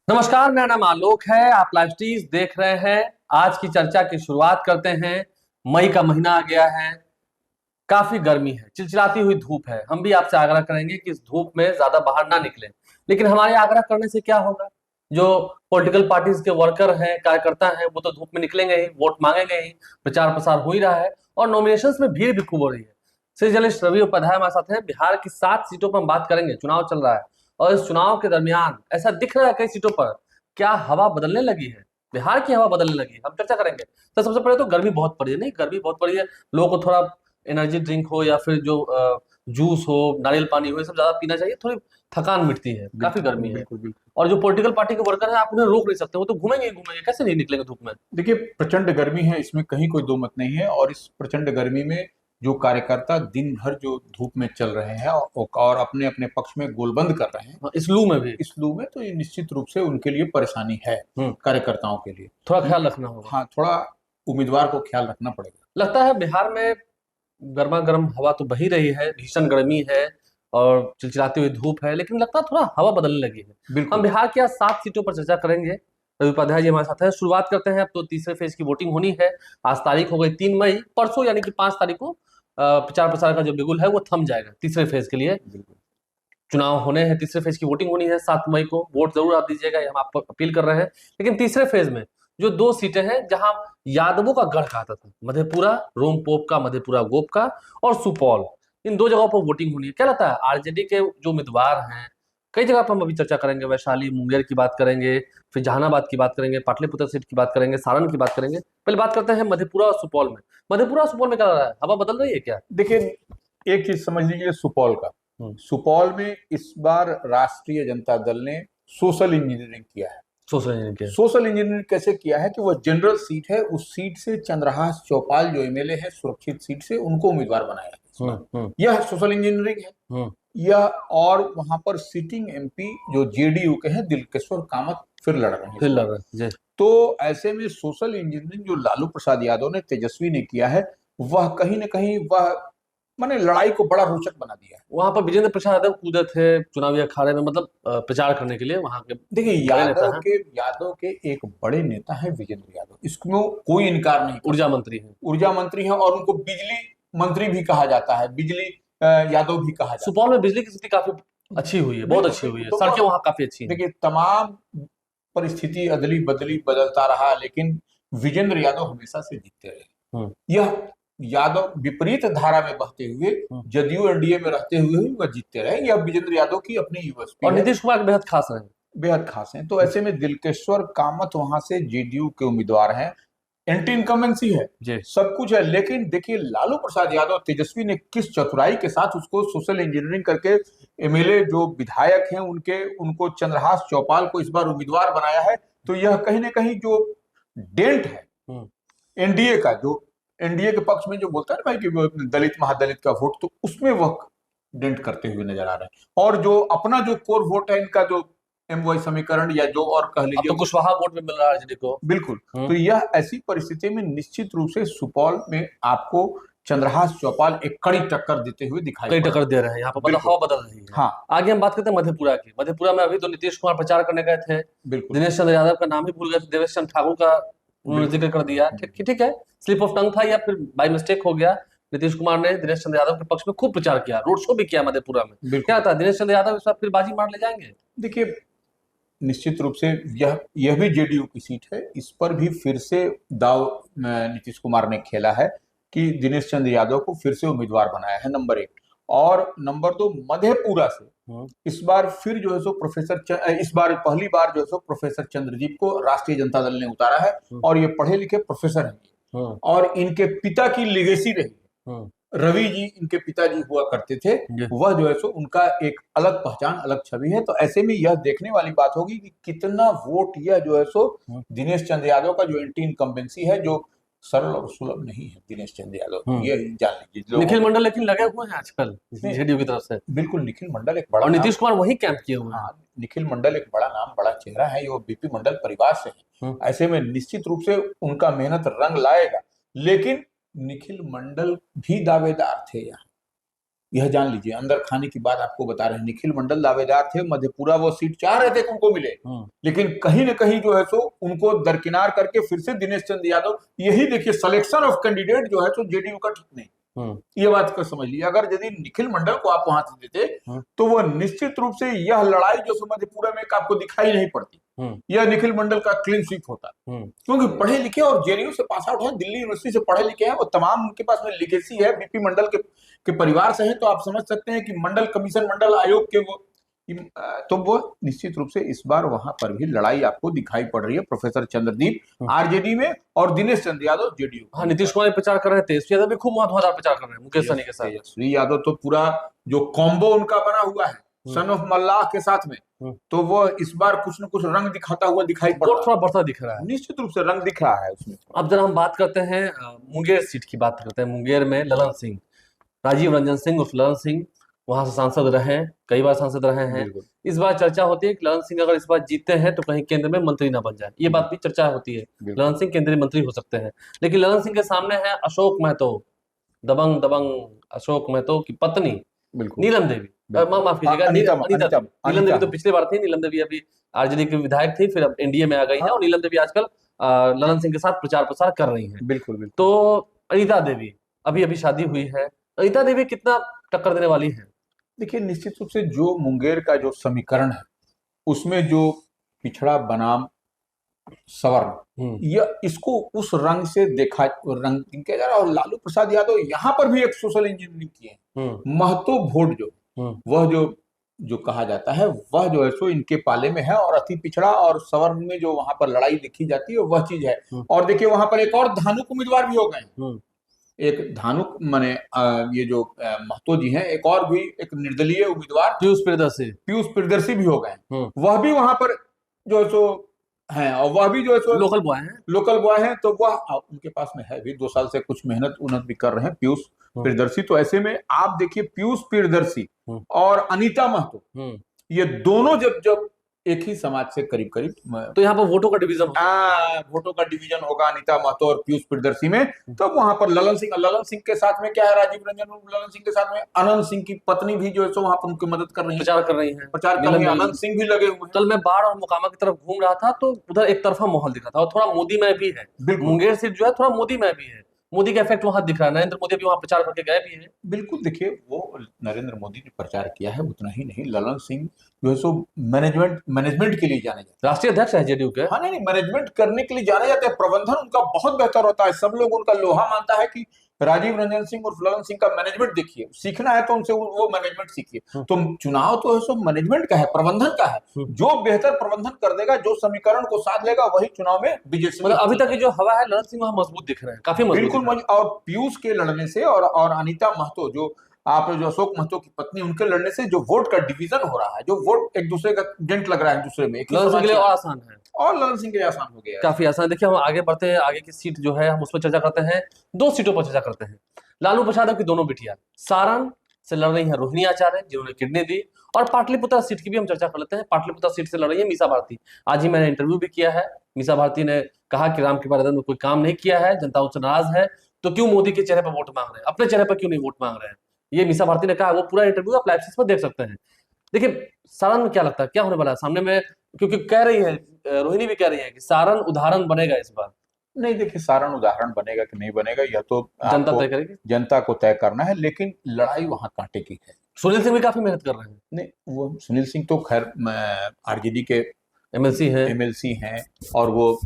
नमस्कार, मेरा नाम आलोक है। आप लाइव स्ट्रीज देख रहे हैं। आज की चर्चा की शुरुआत करते हैं। मई का महीना आ गया है, काफी गर्मी है, चिलचिलाती हुई धूप है। हम भी आपसे आग्रह करेंगे कि इस धूप में ज्यादा बाहर ना निकलें। लेकिन हमारे आग्रह करने से क्या होगा? जो पॉलिटिकल पार्टीज के वर्कर हैं, कार्यकर्ता हैं, वो तो धूप में निकलेंगे ही, वोट मांगेंगे ही, प्रचार प्रसार हो ही रहा है और नॉमिनेशंस में भीड़ भी खूब हो रही है। श्री जर्नलिस्ट रवि उपाध्याय हमारे साथ हैं। बिहार की 7 सीटों पर हम बात करेंगे। चुनाव चल रहा है और इस चुनाव के दरमियान ऐसा दिख रहा है कई सीटों पर क्या हवा बदलने लगी है, बिहार की हवा बदलने लगी है। हम चर्चा करेंगे। तो सबसे पहले तो गर्मी बहुत पड़ी है। नहीं, गर्मी बहुत पड़ी है। लोगों को थोड़ा एनर्जी ड्रिंक हो या फिर जो जूस हो, नारियल पानी हो, ये सब ज्यादा पीना चाहिए। थोड़ी थकान मिटती है, काफी गर्मी है। बिल्कुल बिल्कुल। और जो पॉलिटिकल पार्टी के वर्कर हैं, आप उन्हें रोक नहीं सकते। वो तो घूमेंगे ही घूमेंगे, कैसे नहीं निकलेंगे धूप में? देखिए, प्रचंड गर्मी है, इसमें कहीं कोई दो मत नहीं है। और इस प्रचंड गर्मी में जो कार्यकर्ता दिन भर जो धूप में चल रहे हैं और अपने अपने पक्ष में गोलबंद कर रहे हैं, इस लू में भी इस लू में, तो ये निश्चित रूप से उनके लिए परेशानी है, कार्यकर्ताओं के लिए। थोड़ा ख्याल रखना होगा। हाँ, थोड़ा उम्मीदवार को ख्याल रखना पड़ेगा। लगता है बिहार में गर्मा गर्म हवा तो बही रही है, भीषण गर्मी है और चिलचिलाती हुई धूप है, लेकिन लगता है थोड़ा हवा बदलने लगी है। हम बिल्कुल। बिहार की आज 7 सीटों पर चर्चा करेंगे। रवि उपाध्याय जी हमारे साथ है। शुरुआत करते हैं। अब तो तीसरे फेज की वोटिंग होनी है। आज तारीख हो गई 3 मई। परसों यानी कि 5 तारीख को प्रचार प्रसार का जो बिगुल है वो थम जाएगा तीसरे फेज के लिए। बिल्कुल। चुनाव होने हैं, तीसरे फेज की वोटिंग होनी है 7 मई को। वोट जरूर आप दीजिएगा, ये हम आपको अपील कर रहे हैं। लेकिन तीसरे फेज में जो 2 सीटें हैं जहां यादवों का गढ़ कहता था, मधेपुरा रोमपोक का, मधेपुरा गोप का, और सुपौल, इन 2 जगहों पर वोटिंग होनी है। क्या लगता है आरजेडी के जो उम्मीदवार हैं? कई जगह पर हम अभी चर्चा करेंगे। वैशाली, मुंगेर की बात करेंगे, फिर जहानाबाद की बात करेंगे, पाटलिपुत्र सीट की बात करेंगे, सारण की बात करेंगे। पहले बात करते हैं मधेपुरा और सुपौल में। मधेपुरा और सुपौल में क्या लग रहा है, हवा बदल रही है क्या? देखिए, एक चीज समझ लीजिए सुपौल का। सुपौल में इस बार राष्ट्रीय जनता दल ने सोशल इंजीनियरिंग किया है। सोशल इंजीनियरिंग कैसे किया है कि वह जनरल सीट है, उस सीट से चंद्रहास चौपाल जो एमएलए है, सुरक्षित सीट से, उनको उम्मीदवार बनाया है इस बार। यह सोशल इंजीनियरिंग है। यह और वहां पर सिटिंग एमपी जो जेडीयू के हैं, दिलकेश्वर कामत, फिर लड़ रहे हैं। तो ऐसे में सोशल इंजीनियरिंग जो लालू प्रसाद यादव ने, तेजस्वी ने किया है, वह कहीं ना कहीं वह माने लड़ाई को बड़ा रोचक बना दिया है। वहां पर विजेंद्र प्रसाद यादव कूदे थे चुनावी अखाड़े में, मतलब प्रचार करने के लिए वहां के। देखिए, यादव के एक बड़े नेता है विजेंद्र यादव, इसमें कोई इनकार नहीं। ऊर्जा मंत्री है और उनको बिजली मंत्री भी कहा जाता है, बिजली यादव भी कहा जाता है। सुपौल में बिजली की स्थिति काफी अच्छी हुई है, बहुत अच्छी हुई है। सड़कें वहां काफी अच्छी हैं। देखिए, तमाम परिस्थिति अदली बदली बदलता रहा, लेकिन विजेंद्र यादव हमेशा से जीतते रहे। यह यादव विपरीत धारा में बहते हुए, जदयू एनडीए में रहते हुए वह जीतते रहे। यह विजेंद्र यादव की अपनी यूएसपी और नीतीश कुमार बेहद खास रहे, बेहद खास हैं। तो ऐसे में दिलकेश्वर कामत वहां से जेडीयू के उम्मीदवार हैं। एंटी इनकम्बेंसी है, सब कुछ है। लेकिन देखिए, लालू प्रसाद यादव, तेजस्वी ने किस चतुराई के साथ उसको सोशल इंजीनियरिंग करके एमएलए जो विधायक हैं उनको चंद्रहास चौपाल को इस बार उम्मीदवार बनाया है। तो यह कहीं ना कहीं जो डेंट है एनडीए का, जो एनडीए के पक्ष में जो बोलता है ना भाई कि दलित महादलित का वोट, तो उसमें वह डेंट करते हुए नजर आ रहे हैं। और जो अपना जो कोर वोट है इनका, जो एमवाई समीकरण या जो और कह लीजिए, तो कुशवाहा वोट में मिल रहा है आरजेडी को। बिल्कुल। तो यह ऐसी परिस्थिति में निश्चित रूप से सुपौल में आपको चंद्रहास चौपाल एक कड़ी टक्कर देते हुए दिखाई टक्कर दे रहे हैं। यहाँ पर हवा बदल रही है। हाँ, आगे हम बात करते हैं मधेपुरा की। मधेपुरा में अभी तो नीतीश कुमार प्रचार करने गए थे, दिनेश चंद्र यादव का नाम ही भूल गए थे, देवेश चंद्र ठाकुर का उन्होंने जिक्र कर दिया। ठीक है, स्लिप ऑफ टंग था या फिर बाय मिस्टेक हो गया। नीतीश कुमार ने दिनेश चंद्र यादव के पक्ष में खूब प्रचार किया, रोड शो भी किया मधेपुरा में। क्या था, दिनेश चंद्र यादव इस बार फिर बाजी मार ले जाएंगे? देखिए, निश्चित रूप से यह भी जेडीयू की सीट है। इस पर भी फिर से दाव नीतीश कुमार ने खेला है कि दिनेश चंद्र यादव को फिर से उम्मीदवार बनाया है, नंबर 1। और नंबर 2, मधेपुरा से इस बार फिर जो है सो इस बार पहली बार जो है सो प्रोफेसर चंद्रजीत को राष्ट्रीय जनता दल ने उतारा है। और ये पढ़े लिखे प्रोफेसर हैं और इनके पिता की लिगेसी रही। रवि जी इनके पिताजी हुआ करते थे, वह जो है सो उनका एक अलग पहचान, अलग छवि है। तो ऐसे में यह देखने वाली बात होगी कि कितना वोट यह जो है सो दिनेश चंद्र यादव का जो एंटी इनकम्बेंसी है, जो सरल और सुलभ नहीं है दिनेश चंद्र यादव, ये जान लीजिए। निखिल मंडल लेकिन लगे हुए हैं आजकल जेडीयू की तरफ से। बिल्कुल, निखिल मंडल एक बड़ा, और नीतीश कुमार वही कैंप किए हुए हैं। निखिल मंडल एक बड़ा नाम, बड़ा चेहरा है, वो बीपी मंडल परिवार से है। ऐसे में निश्चित रूप से उनका मेहनत रंग लाएगा। लेकिन निखिल मंडल भी दावेदार थे यहाँ। यह जान लीजिए। अंदर खाने की बात आपको बता रहे हैं, निखिल मंडल दावेदार थे, मधेपुरा वो सीट चाह रहे थे कि उनको मिले, लेकिन कहीं ना कहीं जो है सो उनको दरकिनार करके फिर से दिनेश चंद्र यादव, यही देखिए सिलेक्शन ऑफ कैंडिडेट जो है तो जेडीयू का ठीक नहीं। ये बात को समझ लीजिए, अगर यदि निखिल मंडल को आप वहां से देते तो वो निश्चित रूप से यह लड़ाई जो मधेपुरा में आपको दिखाई नहीं पड़ती, यह निखिल मंडल का क्लीन स्वीप होता, क्योंकि पढ़े लिखे और जेडीयू से पास आउट है, दिल्ली यूनिवर्सिटी से पढ़े लिखे हैं, वो तमाम उनके पास में लिगेसी है, बीपी मंडल के परिवार से है, तो आप समझ सकते हैं कि मंडल कमीशन, मंडल आयोग के वो, तो वो निश्चित रूप से इस बार वहां पर भी लड़ाई आपको दिखाई पड़ रही है। प्रोफेसर चंद्रदीप आरजेडी में और दिनेश चंद्र यादव जेडीयू। हाँ, नीतीश कुमार प्रचार कर रहे थे, तेजस्वी यादव भी खूब धुआंधार प्रचार कर रहे हैं मुकेश सहनी के साथ। तेजस्वी यादव तो पूरा जो कॉम्बो उनका बना हुआ है सन ऑफ मल्लाह के साथ में, तो वो इस बार कुछ न कुछ रंग दिखाता हुआ दिखाई पड़ रहा है, थोड़ा बढ़ता दिख रहा है, निश्चित रूप से रंग दिख रहा है उसमें। अब जरा हम बात करते हैं मुंगेर सीट की बात करते हैं। मुंगेर में ललन सिंह, राजीव रंजन सिंह उर्फ ललन सिंह वहां से सांसद रहे हैं, कई बार सांसद रहे हैं। इस बार चर्चा होती है कि ललन सिंह अगर इस बार जीतते हैं तो कहीं केंद्र में मंत्री ना बन जाए, ये बात भी चर्चा होती है, ललन सिंह केंद्रीय मंत्री हो सकते हैं। लेकिन ललन सिंह के सामने है अशोक महतो, दबंग अशोक महतो की पत्नी नीलम देवी, माफ कीजिएगा नीलम देवी तो पिछले बार थी, नीलम देवी अभी आरजेडी की विधायक थी, फिर अब एनडीए में आ गई है, और नीलम देवी आजकल ललन सिंह के साथ प्रचार प्रसार कर रही है। बिल्कुल। तो अनीता देवी अभी शादी हुई है, अनीता देवी कितना टक्कर देने वाली है? देखिए, निश्चित रूप से जो मुंगेर का जो समीकरण है उसमें जो पिछड़ा बनाम सवर्ण, यह इसको उस रंग से देखा, रंग किया जा रहा है। और लालू प्रसाद यादव यहाँ पर भी एक सोशल इंजीनियरिंग किए, महतो वोट जो वह जो कहा जाता है वह जो है सो इनके पाले में है, और अति पिछड़ा और सवर्ण में जो वहां पर लड़ाई देखी जाती है वह चीज है। और देखिए वहां पर एक और धानुक उम्मीदवार भी हो गए, एक धानुक माने ये जो महतो जी हैं, एक और भी एक निर्दलीय उम्मीदवार पीयूष प्रियदर्शी भी हो गए, वह भी वहां पर जो है सो हैं, और वह भी जो है सो लोकल बॉय हैं, तो वह उनके पास में है भी, 2 साल से कुछ मेहनत उन्नत भी कर रहे हैं पीयूष प्रियदर्शी। तो ऐसे में आप देखिए पीयूष प्रियदर्शी और अनीता महतो, ये दोनों जब एक ही समाज से करीब, तो यहाँ पर वोटों का डिवीजन होगा अनीता महतो और पीयूष प्रियदर्शी में। तो वहां पर ललन सिंह के साथ में क्या है, राजीव रंजन, ललन सिंह के साथ में अनंत सिंह की पत्नी भी जो है सो वहां पर उनकी मदद कर रही है, प्रचार कर रही है, अनंत सिंह भी लगे हुए हैं। कल मैं बाढ़ और मोकामा की तरफ घूम रहा था तो उधर एक तरफा माहौल दिखा था, और थोड़ा मोदी में भी है, मुंगेर सीट जो है थोड़ा मोदी में भी है, मोदी का इफेक्ट वहां दिख रहा है, नरेंद्र मोदी भी वहां प्रचार करके गए भी हैं। बिल्कुल, देखिए वो नरेंद्र मोदी ने प्रचार किया है, उतना ही नहीं, ललन सिंह जो है सो मैनेजमेंट के लिए जाने जाते हैं, राष्ट्रीय अध्यक्ष है जेडीयू के। हाँ, नहीं, मैनेजमेंट करने के लिए जाने जाते हैं, प्रबंधन उनका बहुत बेहतर होता है, सब लोग उनका लोहा मानता है कि राजीव रंजन सिंह और ललन सिंह का मैनेजमेंट देखिए, सीखना है तो उनसे वो मैनेजमेंट सीखिए। तो चुनाव तो है सो मैनेजमेंट का है, प्रबंधन का है, जो बेहतर प्रबंधन कर देगा, जो समीकरण को साध लेगा, वही चुनाव में विजय। मतलब अभी तक की जो हवा है ललन सिंह वहां मजबूत दिख रहे हैं, काफी मजबूत, बिल्कुल। और पीयूष के लड़ने से और अनीता महतो जो अशोक महतो की पत्नी, उनके लड़ने से जो वोट का डिवीजन हो रहा है, जो वोट एक दूसरे का डेंट लग रहा है दूसरे में, ललन सिंह के लिए और आसान है, और ललन सिंह के लिए आसान हो गया, काफी आसान। देखिए हम आगे बढ़ते हैं, आगे की सीट जो है हम उस पर चर्चा करते हैं, 2 सीटों पर चर्चा करते हैं। लालू प्रसाद की दोनों बेटियां सारण से लड़ रही है रोहिणी आचार्य, जिन्होंने किडनी दी, और पाटलिपुत्र सीट की भी हम चर्चा कर लेते हैं। पाटलिपुत्र सीट से लड़ रही है मीसा भारती, आज ही मैंने इंटरव्यू भी किया है, मीसा भारती ने कहा कि राम कृपाल यादव ने कोई काम नहीं किया है, जनता उनसे नाराज है, तो क्यों मोदी के चेहरे पर वोट मांग रहे हैं, अपने चेहरे पर क्यों नहीं वोट मांग रहे हैं, ये मीसा भारती ने कहा। वो पूरा इंटरव्यू आप लाइव पर देख सकते हैं। देखिए सारण में क्या लगता है क्या होने वाला है सामने में, क्योंकि कह रही है रोहिणी भी कह रही है कि सारण उदाहरण बनेगा इस बार। नहीं, देखिए सारण उदाहरण बनेगा कि नहीं बनेगा यह तो जनता तय करेगी, जनता को तय करना है, लेकिन लड़ाई वहां कांटे की है। सुनील सिंह भी काफी मेहनत कर रहे हैं। नहीं, वो सुनील सिंह तो खैर आरजेडी के एमएलसी हैं और वो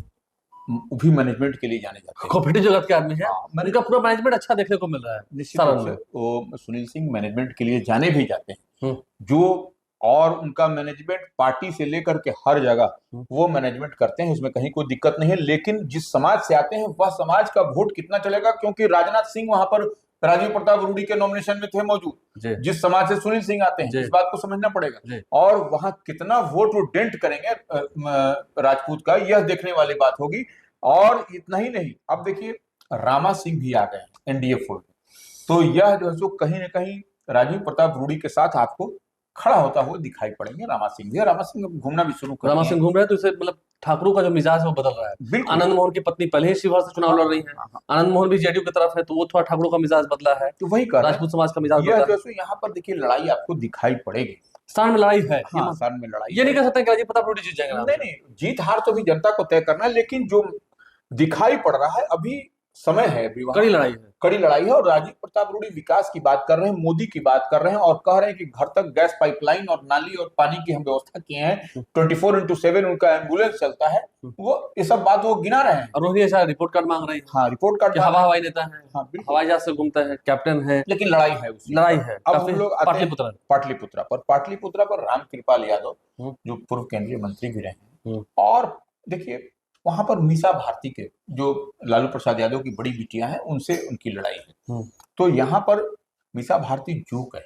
भी मैनेजमेंट के लिए जाने जाते हैं, कॉम्पिटिटिव जगत के आदमी है, उनका पूरा मैनेजमेंट अच्छा देखने को मिल रहा है। निश्चित रूप से वो सुनील सिंह मैनेजमेंट के लिए जाने भी जाते हैं, जो और उनका मैनेजमेंट पार्टी से लेकर के हर जगह वो मैनेजमेंट करते हैं, उसमें कहीं कोई दिक्कत नहीं है। लेकिन जिस समाज से आते हैं वह समाज का वोट कितना चलेगा, क्योंकि राजनाथ सिंह वहां पर राजीव प्रताप रूडी के नॉमिनेशन में थे मौजूद, जिस समाज से सुनील सिंह आते हैं, इस बात को समझना पड़ेगा, और वहां कितना वोट वो डेंट करेंगे राजपूत का, यह देखने वाली बात होगी। और इतना ही नहीं, अब देखिए रामा सिंह भी आ गए एनडीए फोल्ड में, तो यह जो है सो कहीं ना कहीं राजीव प्रताप रूडी के साथ आपको खड़ा होता हुआ दिखाई पड़ेंगे। रामा सिंह घूमना भी शुरू कर, रामा सिंह घूम रहे हैं, तो इसे मतलब ठाकुरों का जो मिजाज है वो बदल रहा है। बिल्कुल। आनंद मोहन की पत्नी पहले ही शिवहर से चुनाव लड़ रही है, हाँ, आनंद मोहन भी जेडीयू की तरफ है, तो वो थोड़ा ठाकुरों का मिजाज बदला है, तो वही कर रहे राजपूत समाज का मिजाज हैं। यह बदला है। जैसे यहाँ पर देखिए लड़ाई आपको दिखाई पड़ेगी। स्थान में लड़ाई है, हाँ, साल में लड़ाई ये नहीं है। कह सकते कि राजीव प्रताप रूडी जीत जाएंगे नाम नहीं से। नहीं, जीत हार तो भी जनता को तय करना है, लेकिन जो दिखाई पड़ रहा है अभी समय है, अभी वहाँ कड़ी लड़ाई है। कड़ी लड़ाई है। और राजीव प्रताप रूडी विकास की बात कर रहे हैं, मोदी की बात कर रहे हैं, और कह रहे हैं कि घर तक गैस पाइपलाइन और नाली और पानी की हम व्यवस्था किए हैं, 24/7 उनका एम्बुलेंस चलता है। वो ये सब बात वो गिना रहे हैं। और रोहिणी ऐसा रिपोर्ट कार्ड मांग रही है। हाँ, रिपोर्ट कार्ड कि हवाई नेता है, हाँ बिल्कुल, हवाई जहाज से घूमता है, कैप्टन है, लेकिन लड़ाई है उसी लड़ाई पर। है। अब काफी हम लोग आते हैं पाटलिपुत्र। पाटलिपुत्रा पर रामकृपाल यादव, हम्म, जो पूर्व केंद्रीय मंत्री भी रहे हैं, हम्म, और देखिए वहां पर मीसा भारती के जो लालू प्रसाद यादव की बड़ी बिटिया हैं, उनसे उनकी लड़ाई है। हम्म, तो यहाँ पर मीसा भारती चूक है,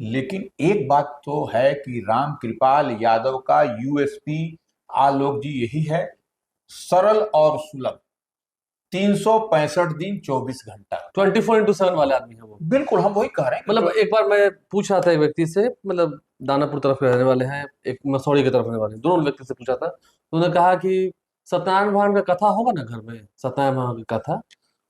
लेकिन एक बात तो है कि रामकृपाल यादव का यूएसपी आलोक जी यही है, सरल और सुलभ, 365 दिन 24 घंटा। 24/7 वाले आदमी है वो। बिल्कुल, हम वही कह रहे हैं। मतलब एक बार मैं पूछ रहा था एक व्यक्ति से, मतलब दानापुर तरफ के रहने वाले हैं, एक मसौड़ी की तरफ रहने वाले हैं, दोनों व्यक्ति से पूछा था, तो उन्होंने कहा कि सत्यनारायण भगवान का कथा होगा ना घर में, सत्यनारायण भगवान की कथा,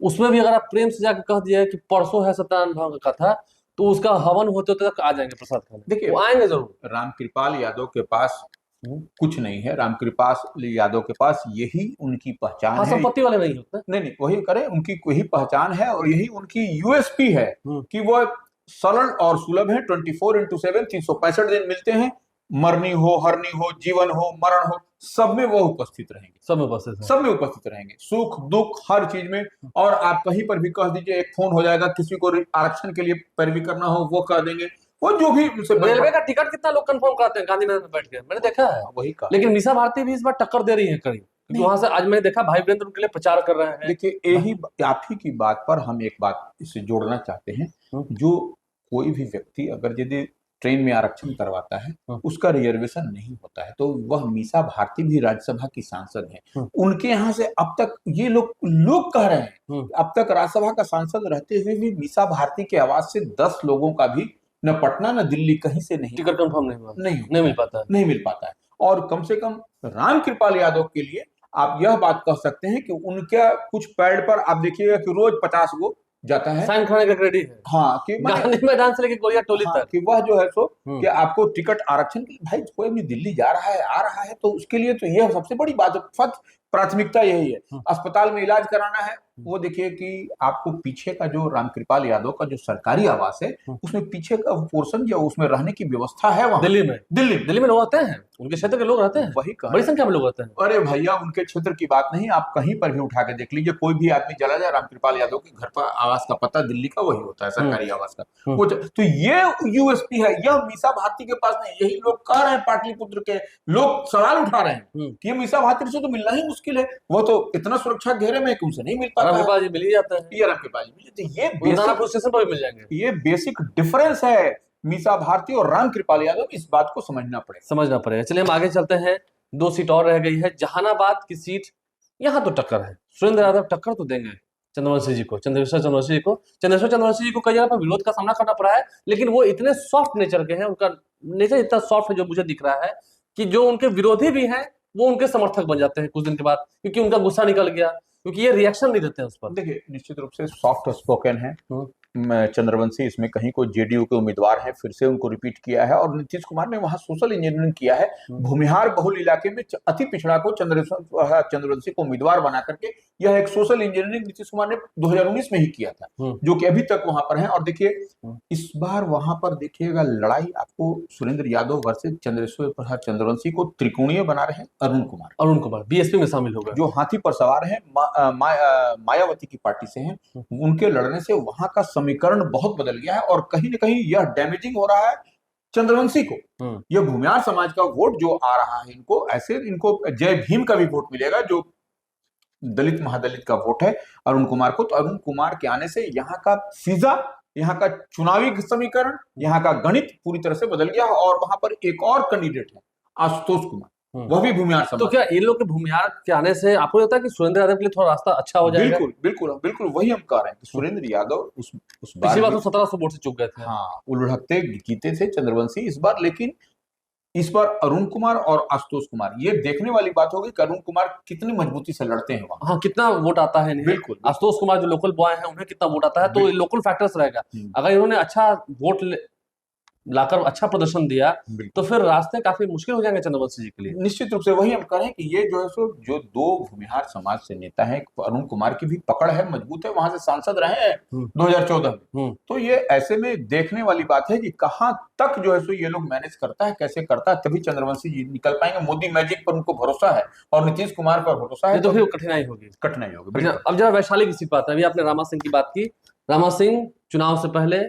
उसमें भी अगर आप प्रेम से जाकर कह दिया कि परसों है सत्यनारायण भगवान का कथा, तो उसका हवन होते होते तक आ जाएंगे प्रसाद खाने। देखिए, वो आएंगे जरूर। रामकृपाल यादव के पास कुछ नहीं है, रामकृपाल यादव के पास यही उनकी पहचान हाँ, है। संपत्ति वाले नहीं होते। नहीं, वही करें, उनकी वही पहचान है और यही उनकी यूएसपी है कि वो सरल और सुलभ है। 24/7 365 दिन मिलते हैं, मरनी हो, हरनी हो, जीवन हो, मरण हो, सब में वो उपस्थित रहेंगे, सब में उपस्थित रहेंगे, सुख दुख हर चीज में। और आप कहीं पर भी कह दीजिए, एक फोन हो जाएगा, किसी को आरक्षण के लिए पैरवी करना हो वो कर देंगे, वो जो भी उनसे रेलवे का टिकट कितना लोग कंफर्म कराते हैं गांधीनगर में बैठ के, मैंने देखा है। वही कहा। लेकिन मीसा भारती भी इस बार टक्कर दे रही है कड़ी, क्योंकि वहां से आज मैंने देखा भाई वीरेंद्र उनके लिए प्रचार कर रहे हैं। देखिए, यही आप ही की बात पर हम एक बात इसे जोड़ना चाहते हैं। जो कोई भी व्यक्ति अगर यदि ट्रेन में आरक्षण करवाता है, उसका रिजर्वेशन नहीं होता है, तो वह मीसा भारती भी राज्यसभा की सांसद है। उनके यहाँ से अब तक ये लोग कह रहे हैं, अब तक राज्यसभा का सांसद रहते हुए भी मीसा भारती के आवाज से 10 लोगों का भी न पटना न दिल्ली कहीं से नहीं टिकट कंफर्म नहीं मिल पाता है। और कम से कम रामकृपाल यादव के लिए आप यह बात कह सकते हैं कि उनके कुछ पैड पर आप देखिएगा कि रोज 50 गो जाता है, साइन खाने का क्रेडिट है। हाँ, कि गांधी मैदान से लेके गोलियां टोली तक, कि वह जो है सो कि आपको टिकट आरक्षण, भाई कोई भी दिल्ली जा रहा है, आ रहा है, तो उसके लिए तो यह सबसे बड़ी बात है, प्राथमिकता यही है। अस्पताल में इलाज कराना है, वो देखिए कि आपको पीछे का जो रामकृपाल यादव का जो सरकारी आवास है, उसमें पीछे का पोर्शन या उसमें रहने की व्यवस्था है वहां दिल्ली में लोग रहते हैं, उनके क्षेत्र के लोग रहते हैं, वही बड़ी संख्या में लोग रहते हैं। अरे भैया, उनके क्षेत्र की बात नहीं, आप कहीं पर भी उठा के देख लीजिए, कोई भी आदमी चला जाए, रामकृपाल यादव के घर पर आवास का पता दिल्ली का वही होता है, सरकारी आवास का वो। तो ये यूएसपी है, यह मीसा भारती के पास नहीं। यही लोग कह रहे हैं, पाटलिपुत्र के लोग सवाल उठा रहे हैं कि मीसा भारती से तो मिलना ही मुश्किल है, वो तो इतना सुरक्षा घेरे में कि उनसे नहीं मिल पाता। रामकृपाल जी मिल ही जाता है, स्टेशन पर भी मिल जाएंगे। ये बेसिक डिफरेंस है मीसा भारती और रामकृपाल यादव, इस बात को समझना पड़ेगा। चलिए हम आगे चलते हैं। 2 सीट और रह गई है। जहानाबाद की सीट, यहाँ तो टक्कर है, सुरेंद्र यादव टक्कर तो देंगे चंद्रवंशी जी को, चंद्रेश्वर चंद्रवंशी जी को कई जगह पर विरोध का सामना करना पड़ा है, लेकिन वो इतने सॉफ्ट नेचर के हैं, उनका नेचर इतना सॉफ्ट है जो मुझे दिख रहा है कि जो उनके विरोधी भी हैं वो उनके समर्थक बन जाते हैं कुछ दिन के बाद, क्योंकि उनका गुस्सा निकल गया, क्योंकि ये रिएक्शन नहीं देते हैं उस पर। देखिए, निश्चित रूप से सॉफ्ट स्पोकन है चंद्रवंशी, इसमें कहीं कोई जेडीयू के उम्मीदवार हैं, फिर से उनको रिपीट किया है, और नीतीश कुमार ने वहां सोशल इंजीनियरिंग किया है। भूमिहार बहुल इलाके में अति पिछड़ा को चंद्रवंशी को उम्मीदवार बना करके, यह एक सोशल इंजीनियरिंग नीतीश कुमार ने 2019 में ही किया था, जो कि अभी तक वहां पर है। और देखिए, इस बार वहां पर देखिएगा लड़ाई आपको सुरेंद्र यादव वर्सेस चंद्रेश्वर प्रसाद चंद्रवंशी को त्रिकोणीय बना रहे हैं अरुण कुमार बीएसपी में शामिल हो गए, जो हाथी पर सवार है, मायावती की पार्टी से हैं। उनके लड़ने से वहां का समीकरण बहुत बदल गया है, और कहीं ना कहीं यह डैमेजिंग हो रहा है चंद्रवंशी को। यह भूमिहार समाज का वोट जो आ रहा है इनको, ऐसे इनको जय भीम का भी वोट मिलेगा, जो दलित महादलित का वोट है अरुण कुमार को। तो अरुण कुमार के आने से यहाँ का फिजा, यहाँ का चुनावी समीकरण, यहाँ का गणित पूरी तरह से बदल गया है। और वहां पर एक और कैंडिडेट है आशुतोष कुमार, वह भी भूमिहार समाज। तो क्या इन लोग के भूमिहार के आने से आपको लगता है कि सुरेंद्र यादव के लिए थोड़ा रास्ता अच्छा हो जाएगा? बिल्कुल वही हम कह रहे हैं कि सुरेंद्र यादव उस बार पिछली बार तो 1700 वोट से चूक गए थे। हाँ, उलझकते जीते थे चंद्रवंशी इस बार, लेकिन इस बार अरुण कुमार और आशुतोष कुमार, ये देखने वाली बात होगी कि अरुण कुमार कितनी मजबूती से लड़ते हैं वहां। हाँ, कितना वोट आता है इन्हें। बिल्कुल। आशुतोष कुमार जो लोकल बॉय हैं उन्हें कितना वोट आता है, तो बिल्कुल। लोकल फैक्टर्स रहेगा। हम्म। अगर इन्होंने अच्छा वोट लाकर अच्छा प्रदर्शन दिया बिल्कुल। तो फिर रास्ते काफी मुश्किल हो जाएंगे चंद्रवंशी जी के लिए। निश्चित रूप से वही हम कह रहे हैं कि ये जो है सो जो दो भूमिहार समाज से नेता हैं, अरुण कुमार की भी पकड़ है, मजबूत है, वहां से सांसद रहे हैं 2014 में। तो ये ऐसे में देखने वाली बात है कि कहां तक जो है सो ये लोग मैनेज करता है, कैसे करता है, तभी चंद्रवंशी जी निकल पाएंगे। मोदी मैजिक पर उनको भरोसा है और नीतीश कुमार पर भरोसा है, तो फिर कठिनाई होगी। कठिनाई होगी, बिल्कुल। अब जरा वैशाली की सीट पर आता है। अभी आपने रामा सिंह की बात की। रामा सिंह चुनाव से पहले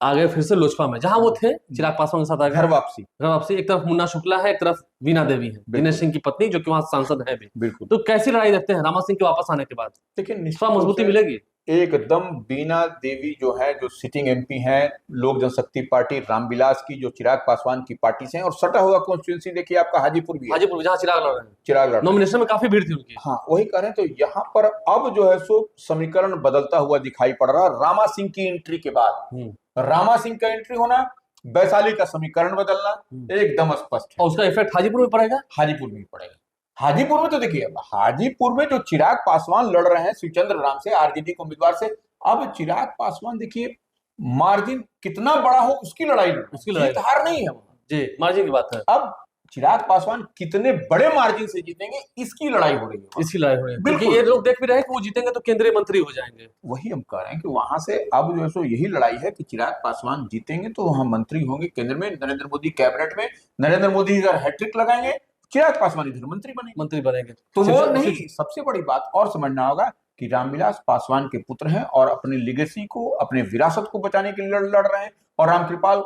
आ गए फिर से लोजपा में, जहां वो थे चिराग पासवान के साथ आ गए। घर वापसी। एक तरफ मुन्ना शुक्ला है, एक तरफ वीणा देवी है, दिनेश सिंह की पत्नी, जो कि वहां सांसद है भी। बिल्कुल। तो कैसी लड़ाई देखते हैं रामा सिंह के वापस आने के बाद? देखिए, थोड़ा मजबूती मिलेगी एकदम। वीणा देवी जो है, जो सिटिंग एमपी हैं लोक जनशक्ति पार्टी रामविलास की, जो चिराग पासवान की पार्टी से हैं, और सटा हुआ कॉन्स्टिट्यूंसी देखिए आपका हाजीपुर भी है। हाजीपुर जहां चिराग लड़ रहे हैं। चिराग लड़ रहे हैं। नॉमिनेशन में काफी भीड़ थी उनकी। हाँ, वही कह रहे हैं। तो यहाँ पर अब जो है सो समीकरण बदलता हुआ दिखाई पड़ रहा है रामा सिंह की एंट्री के बाद। रामा सिंह का एंट्री होना, वैशाली का समीकरण बदलना एकदम स्पष्ट है। और उसका इफेक्ट हाजीपुर में पड़ेगा। हाजीपुर में पड़ेगा। हाजीपुर में तो देखिए, हाजीपुर में जो चिराग पासवान लड़ रहे हैं शिवचंद्र राम से, आरजेडी के उम्मीदवार से, अब चिराग पासवान देखिए मार्जिन कितना बड़ा हो उसकी लड़ाई, जीत हार नहीं है जी, मार्जिन की बात है। अब चिराग पासवान कितने बड़े मार्जिन से जीतेंगे इसकी लड़ाई हो रही है। इसकी लड़ाई हो रही है, क्योंकि ये लोग देख भी रहे हैं कि वो जीतेंगे तो केंद्रीय मंत्री हो जाएंगे। वही हम कह रहे हैं कि वहां से अब जो है सो यही लड़ाई है कि चिराग पासवान जीतेंगे तो वहां मंत्री होंगे केंद्र में, नरेंद्र मोदी कैबिनेट में, नरेंद्र मोदी इधर हैट्रिक लगाएंगे, चिराग पासवान इधर मंत्री बनेंगे। तो वो नहीं, सबसे बड़ी बात और समझना होगा कि रामविलास पासवान के पुत्र हैं और अपनी लिगेसी को, अपने विरासत को बचाने के लिए लड़ रहे हैं। और रामकृपाल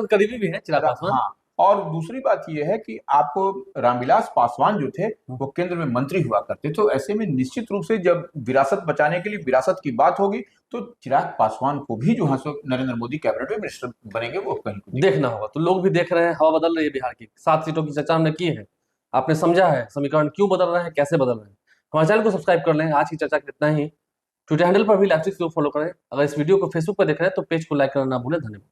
करीबी भी है चिराग पासवान। हाँ, और दूसरी बात यह है कि आपको रामविलास पासवान जो थे वो केंद्र में मंत्री हुआ करते, तो ऐसे में निश्चित रूप से जब विरासत बचाने के लिए विरासत की बात होगी तो चिराग पासवान को भी जो है सो नरेंद्र मोदी कैबिनेट में मिनिस्टर बनेंगे, वो कहीं देखना होगा। तो लोग भी देख रहे हैं, हवा बदल रही है बिहार की। 7 सीटों की चर्चा हमने की है, आपने समझा है समीकरण क्यों बदल रहे हैं, कैसे बदल रहे हैं। हमारे चैनल को सब्सक्राइब कर लें। आज की चर्चा इतना ही। ट्विटर हैंडल पर भी लाइव फॉलो करें। अगर इस वीडियो को फेसबुक पर देख रहे हैं तो पेज को लाइक करना ना भूलें। धन्यवाद।